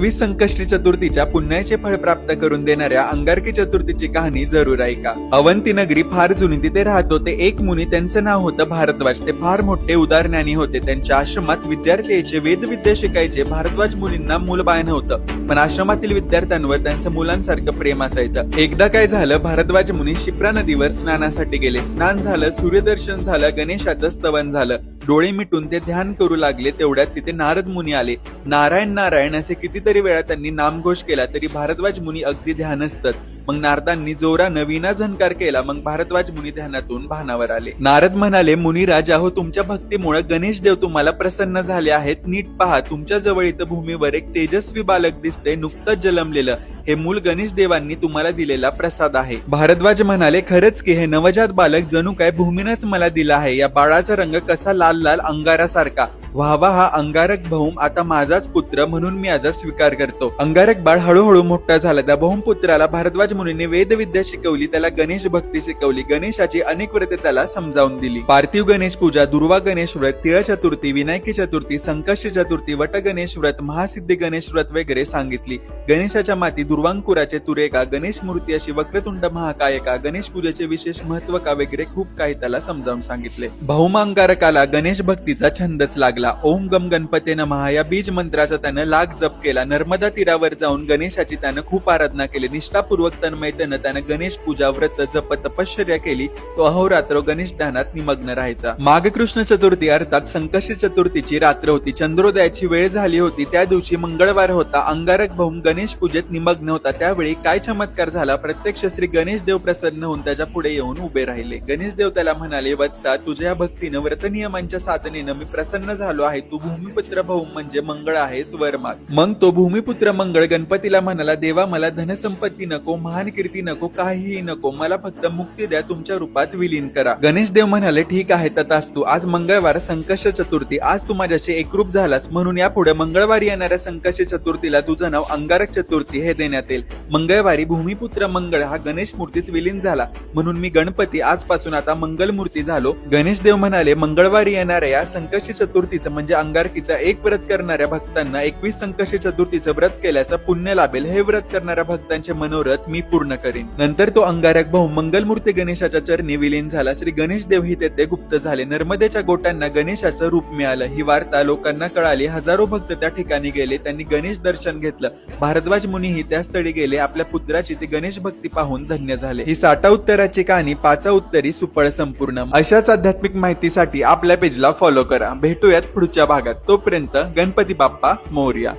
21 संकष्टी चतुर्थीच्या पुण्याचे फळ प्राप्त करून देणाऱ्या अंगारकी चतुर्थीची कहाणी जरूर ऐका। अवंती नगरी फार जुनी, तिथे राहत होते एक मुनी, त्यांचं नाव होतं भारद्वाज। ते फार मोठे उदारज्ञानी होते। त्यांच्या आश्रमात विद्यार्थी यायचे, वेदविद्या शिकायचे। भारद्वाज मुनींना मूलबाळ नव्हतं, पण आश्रमातील विद्यार्थ्यांवर त्यांचं मुलांसारखं प्रेम असायचं। एकदा काय झालं, भारद्वाज मुनी शिप्रा नदीवर स्नानासाठी गेले। स्नान झालं, सूर्यदर्शन झालं, गणेशाचं स्तवन झालं, डोळे मिटून ते ध्यान करू लागले। तेवढ्यात तिथे नारद मुनी आले। नारायण नारायण असे कितीतरी वेळा त्यांनी नामघोष केला, तरी भारद्वाज मुनी अगदी ध्यानस्थच। मग नारदांनी जोरानं वीणा झणकार केला। मग भारद्वाज मुनी ध्यानातून भानावर आले। नारद म्हणाले, मुनिराज, अहो तुमच्या भक्तीमुळे गणेश देव तुम्हाला प्रसन्न झाले आहेत। नीट पहा, तुमच्या जवळ इथं भूमीवर एक तेजस्वी बालक दिसते, नुकतंच जन्मलेलं। हे मूल गणेश देवांनी तुम्हाला दिलेला प्रसाद आहे। भारद्वाज म्हणाले, खरंच की हे नवजात बालक जणू काय भूमीनंच मला दिला आहे। या बाळाचा रंग कसा लाल लाल अंगारासारखा। व्हावा हा अंगारक भौम आता माझाच पुत्र, म्हणून मी याचा स्वीकार करतो। अंगारक बाळ हळूहळू मोठा झाला। त्या भौमपुत्राला भारद्वाज मुनीने वेदविद्या शिकवली, त्याला गणेश भक्ती शिकवली, गणेशाची अनेक व्रते त्याला समजावून दिली। पार्थिव गणेश पूजा, दुर्वा गणेश व्रत, तिळ चतुर्थी, विनायकी चतुर्थी, संकष्टी चतुर्थी, वट गणेश व्रत, महासिद्धी गणेश व्रत वगैरे सांगितली। गणेशाच्या माती दुर्वांकुराचे तुरे का, गणेश मूर्ती अशी वक्रतुंड महाकाय का, गणेश पूजेचे विशेष महत्व का वगैरे खूप काही त्याला समजावून सांगितले। भौम अंगारकाला गणेश भक्तीचा छंदच लागला। ओम गम गणपते नमः या बीज मंत्राचा त्यानं लाख जप केला। नर्मदा तीरावर जाऊन गणेशाची त्यानं खूप आराधना केली। निष्ठापूर्वक तन्मयतेनं त्यानं गणेश पूजा, व्रत, जप, तपश्चर्या केली। तो अहोरात्र गणेश ध्यानात निमग्न राहायचा। माघ कृष्ण चतुर्थी अर्थात संकष्टी चतुर्थीची रात्र होती। चंद्रोदयाची वेळ झाली होती। त्या दिवशी मंगळवार होता। अंगारक भौम गणेश पूजेत निमग्न होता। त्यावेळी काय चमत्कार झाला, प्रत्यक्ष श्री गणेश देव प्रसन्न होऊन त्याच्या पुढे येऊन उभे राहिले। गणेश देव त्याला म्हणाले, वत्सा, तुझ्या भक्तीनं, व्रत नियमांच्या साधनेनं मी प्रसन्न झालो आहे। तू भूमिपुत्र भौम म्हणजे मंगळ आहेस, वर माग। मग तो भूमिपुत्र मंगळ गणपतीला म्हणाला, देवा, मला धनसंपत्ती नको, महान कीर्ती नको, काहीही नको, मला फक्त मुक्ती द्या, तुमच्या रूपात विलीन करा। गणेश देव म्हणाले, ठीक आहे, तथास्तु। आज मंगळवार संकष्ट चतुर्थी, आज तू माझ्याशी एकरूप झालास, म्हणून यापुढे मंगळवारी येणाऱ्या संकष्टी चतुर्थीला तुझं नाव अंगारक चतुर्थी हे देण्यात येईल। मंगळवारी भूमिपुत्र मंगळ हा गणेश मूर्तीत विलीन झाला, म्हणून मी गणपती आजपासून आता मंगल मूर्ती झालो। गणेश देव म्हणाले, मंगळवारी येणाऱ्या या संकष्टी चतुर्थीचं म्हणजे अंगारकीचा एक व्रत करणाऱ्या भक्तांना 21 संकष्टी चतुर्थीचं व्रत केल्याचं पुण्य लाभेल। हे व्रत करणाऱ्या भक्तांचे मनोरथ मी पूर्ण करीन। नंतर तो अंगारक भाऊ मंगलमूर्ती गणेशाच्या चरणी विलीन झाला। श्री गणेश देव ही तेथे गुप्त झाले। नर्मदेच्या गोटांना गणेशाचं रूप मिळालं। ही वार्ता लोकांना कळाली। हजारो भक्त त्या ठिकाणी गेले, त्यांनी गणेश दर्शन घेतलं। भारद्वाज मुनीही त्या स्थळी गेले। आपल्या पुत्राची ती गणेश भक्ती पाहून धन्य झाले। ही 60 उत्तराची कहाणी 5 उत्तरी सुपळ संपूर्ण। अशाच आध्यात्मिक माहितीसाठी आपल्या पेजला फॉलो करा। भेटूयात पुढच्या भागात। तोपर्यंत गणपती बाप्पा मोरया।